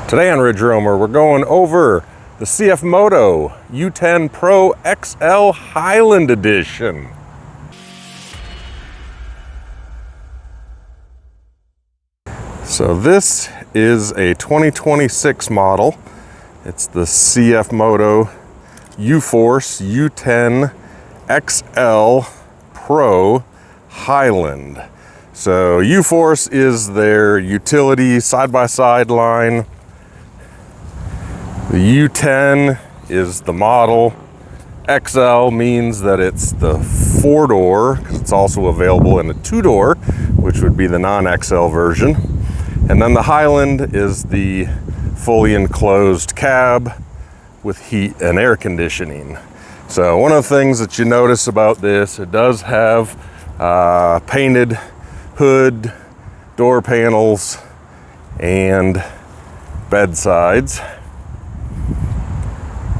Today on Ridge Roamer, we're going over the CFMOTO U10 Pro XL Highland Edition. So this is a 2026 model. It's the CFMOTO U-Force U10 XL Pro Highland. So U-Force is their utility side-by-side line. The U10 is the model. XL means that it's the 4-door, because it's also available in a 2-door, which would be the non-XL version. And then the Highland is the fully enclosed cab with heat and air conditioning. So one of the things that you notice about this, it does have painted hood, door panels, and bedsides.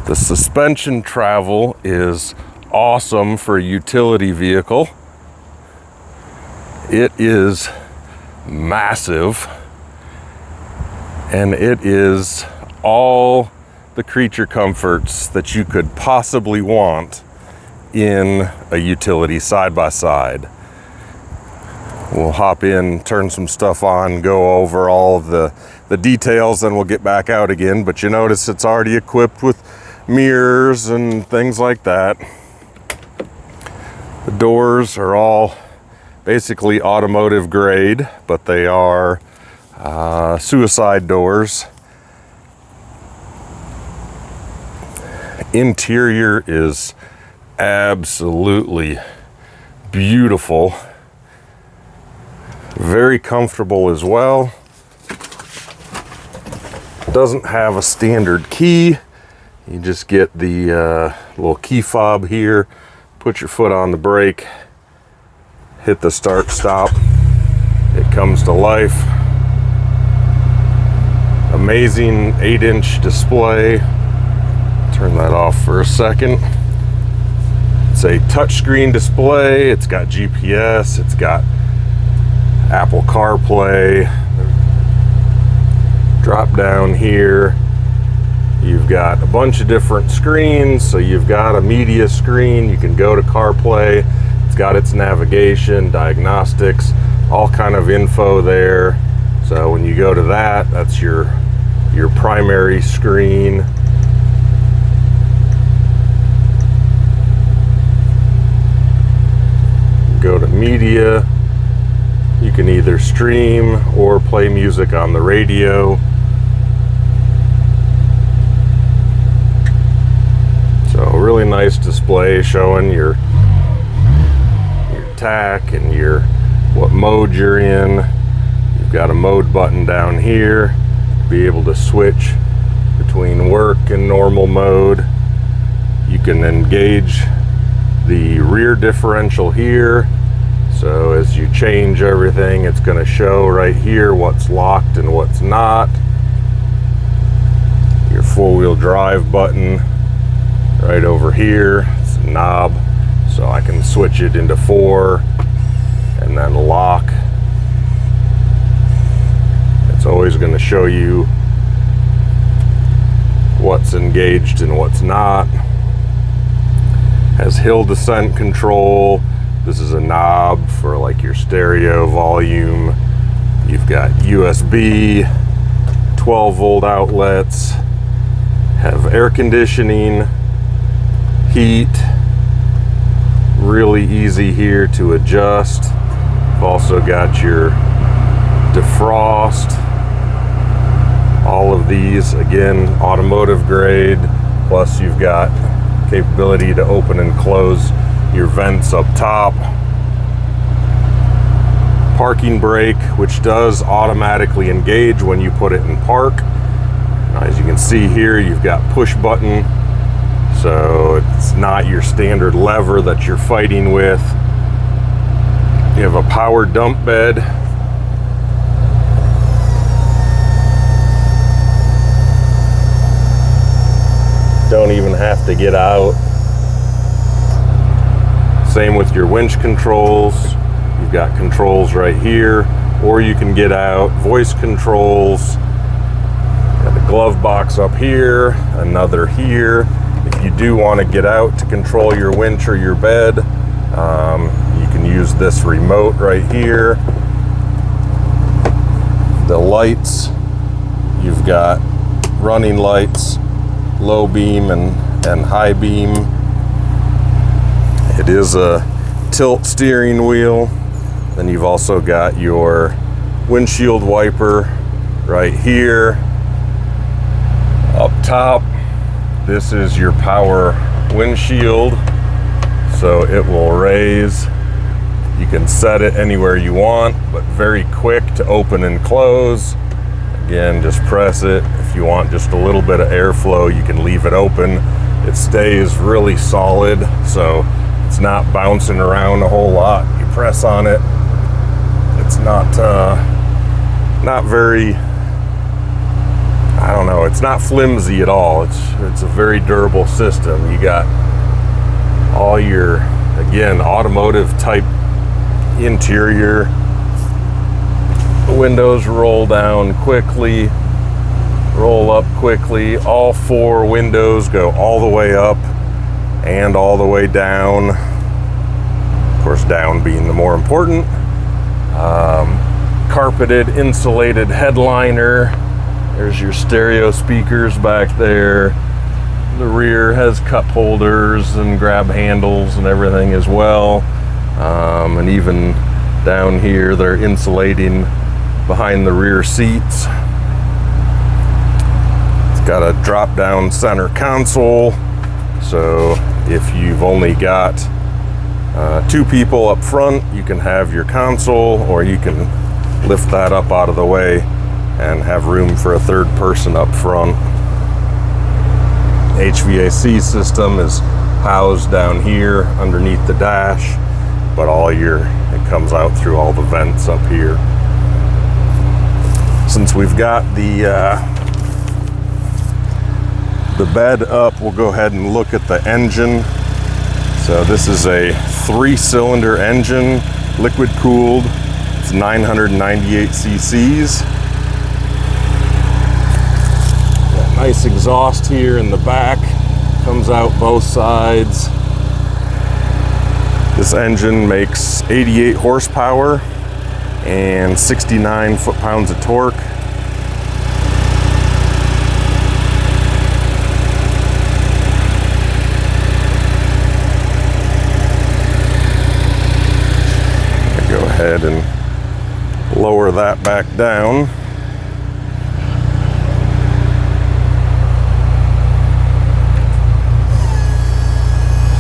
The suspension travel is awesome for a utility vehicle. It is massive, and it is all the creature comforts that you could possibly want in a utility side-by-side. We'll hop in, turn some stuff on, go over all of the details, then we'll get back out again. But you notice it's already equipped with mirrors and things like that. The doors are all basically automotive grade, but they are suicide doors. Interior is absolutely beautiful. Very comfortable as well. Doesn't have a standard key. You just get the little key fob here, put your foot on the brake, hit the start stop, it comes to life. Amazing 8-inch display. Turn that off for a second. It's a touchscreen display. It's got GPS, it's got Apple CarPlay. Drop down here. You've got a bunch of different screens. So you've got a media screen. You can go to CarPlay. It's got its navigation, diagnostics, all kind of info there. So when you go to that, that's your primary screen. Go to media. You can either stream or play music on the radio. So a really nice display showing your tack and what mode you're in. You've got a mode button down here. Be able to switch between work and normal mode. You can engage the rear differential here. So as you change everything, it's going to show right here what's locked and what's not. Your four-wheel drive button right over here. It's a knob, so I can switch it into 4 and then lock. It's always going to show you what's engaged and what's not. Has hill descent control. This is a knob for like your stereo volume. You've got USB, 12-volt outlets, have air conditioning, heat, really easy here to adjust. You've also got your defrost. All of these, again, automotive grade, plus you've got capability to open and close your vents up top. Parking brake, which does automatically engage when you put it in park. Now, as you can see here, you've got push button, so it's not your standard lever that you're fighting with. You have a power dump bed. Don't even have to get out. Same with your winch controls. You've got controls right here, or you can get out. Voice controls. Got the glove box up here, another here. If you do want to get out to control your winch or your bed, you can use this remote right here. The lights, you've got running lights, low beam and high beam. It is a tilt steering wheel. Then you've also got your windshield wiper right here. Up top, this is your power windshield, so it will raise. You can set it anywhere you want, but very quick to open and close. Again, just press it. If you want just a little bit of airflow, you can leave it open. It stays really solid, so it's not bouncing around a whole lot. You press on it, it's not very, I don't know, it's not flimsy at all. It's a very durable system. You got all your, again, automotive type interior. The windows roll down quickly, roll up quickly. All four windows go all the way up and all the way down. Of course, down being the more important. Carpeted, insulated headliner. There's your stereo speakers back there. The rear has cup holders and grab handles and everything as well. And even down here, they're insulating behind the rear seats. It's got a drop down center console. So if you've only got two people up front, you can have your console, or you can lift that up out of the way and have room for a third person up front. HVAC system is housed down here underneath the dash, but it comes out through all the vents up here. Since we've got the bed up, we'll go ahead and look at the engine. So this is a 3-cylinder engine, liquid cooled. It's 998 cc's. Got nice exhaust here in the back, comes out both sides. This engine makes 88 horsepower and 69 foot-pounds of torque. Go ahead and lower that back down.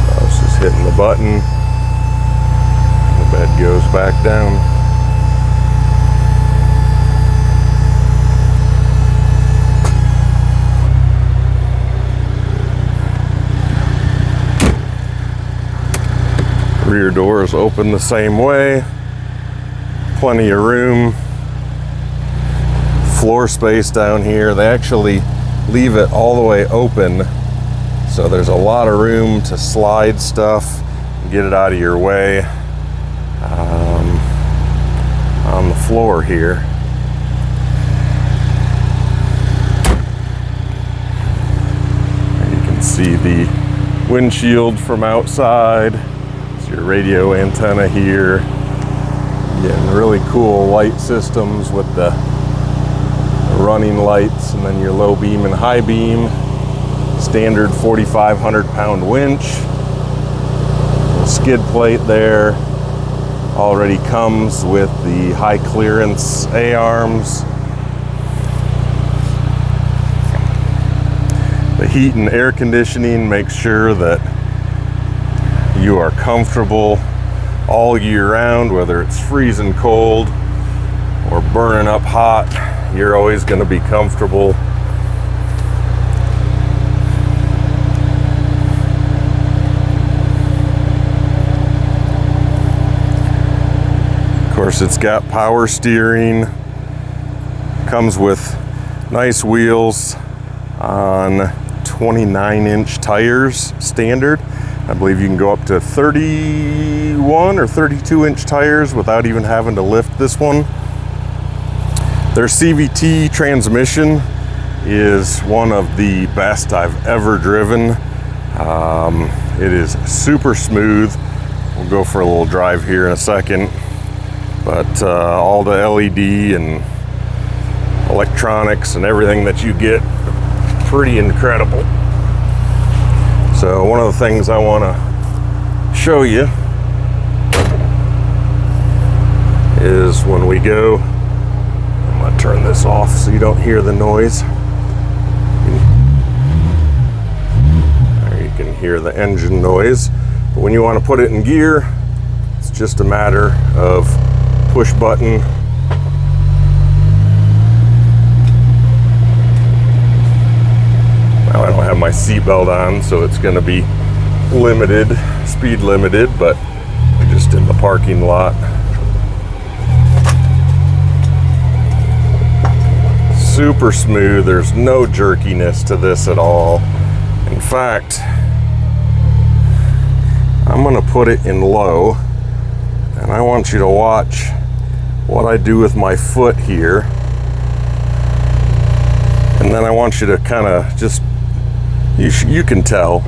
So I was just hitting the button. The bed goes back down. Rear doors open the same way. Plenty of room. Floor space down here. They actually leave it all the way open, so there's a lot of room to slide stuff and get it out of your way on the floor here. And you can see the windshield from outside. Your radio antenna here. Getting really cool light systems with the running lights, and then your low beam and high beam. Standard 4,500 pound winch. Skid plate there. Already comes with the high clearance A-arms. The heat and air conditioning makes sure that you are comfortable all year round, whether it's freezing cold or burning up hot. You're always going to be comfortable. Of course, it's got power steering. Comes with nice wheels on 29-inch tires standard. I believe you can go up to 31 or 32-inch tires without even having to lift this one. Their CVT transmission is one of the best I've ever driven. It is super smooth. We'll go for a little drive here in a second, but all the LED and electronics and everything that you get, pretty incredible. So one of the things I want to show you is when we go, I'm going to turn this off so you don't hear the noise. There you can hear the engine noise. But when you want to put it in gear, it's just a matter of push button. Now I don't have my seatbelt on, so it's going to be limited, speed limited, but we're just in the parking lot. Super smooth. There's no jerkiness to this at all. In fact, I'm going to put it in low, and I want you to watch what I do with my foot here. And then I want you to kind of just, you can tell.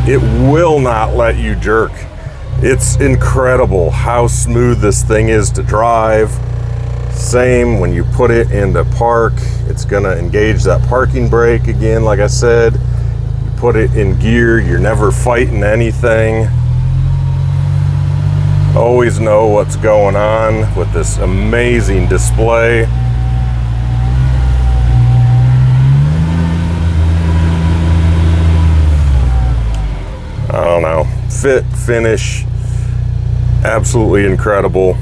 It will not let you jerk. It's incredible how smooth this thing is to drive. Same when you put it into park, it's gonna engage that parking brake again. Like I said, you put it in gear, you're never fighting anything. Always know what's going on with this amazing display. I don't know, fit, finish, absolutely incredible.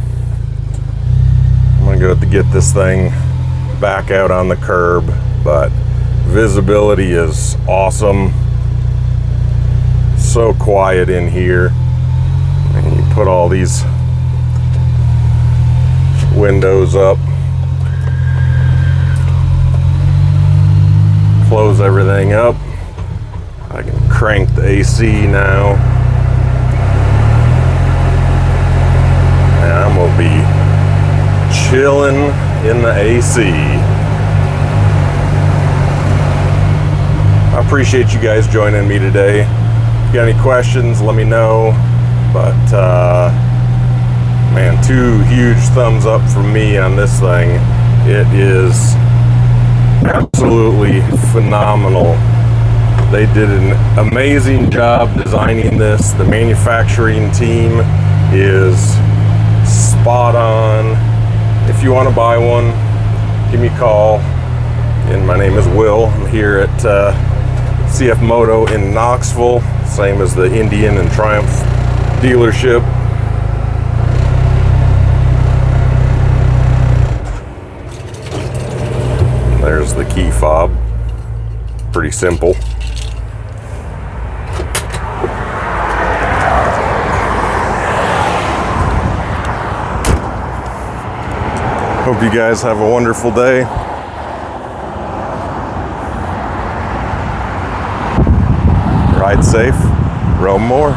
I'm gonna go to get this thing back out on the curb, but visibility is awesome. So quiet in here. And you put all these windows up, close everything up. I can crank the AC now. And I'm gonna be chilling in the AC. I appreciate you guys joining me today. If you got any questions, let me know. But man, 2 huge thumbs up from me on this thing. It is absolutely phenomenal. They did an amazing job designing this. The manufacturing team is spot on. If you want to buy one, give me a call. And my name is Will. I'm here at CFMOTO in Knoxville, same as the Indian and Triumph dealership. There's the key fob. Pretty simple. Hope you guys have a wonderful day. Ride safe, roam more.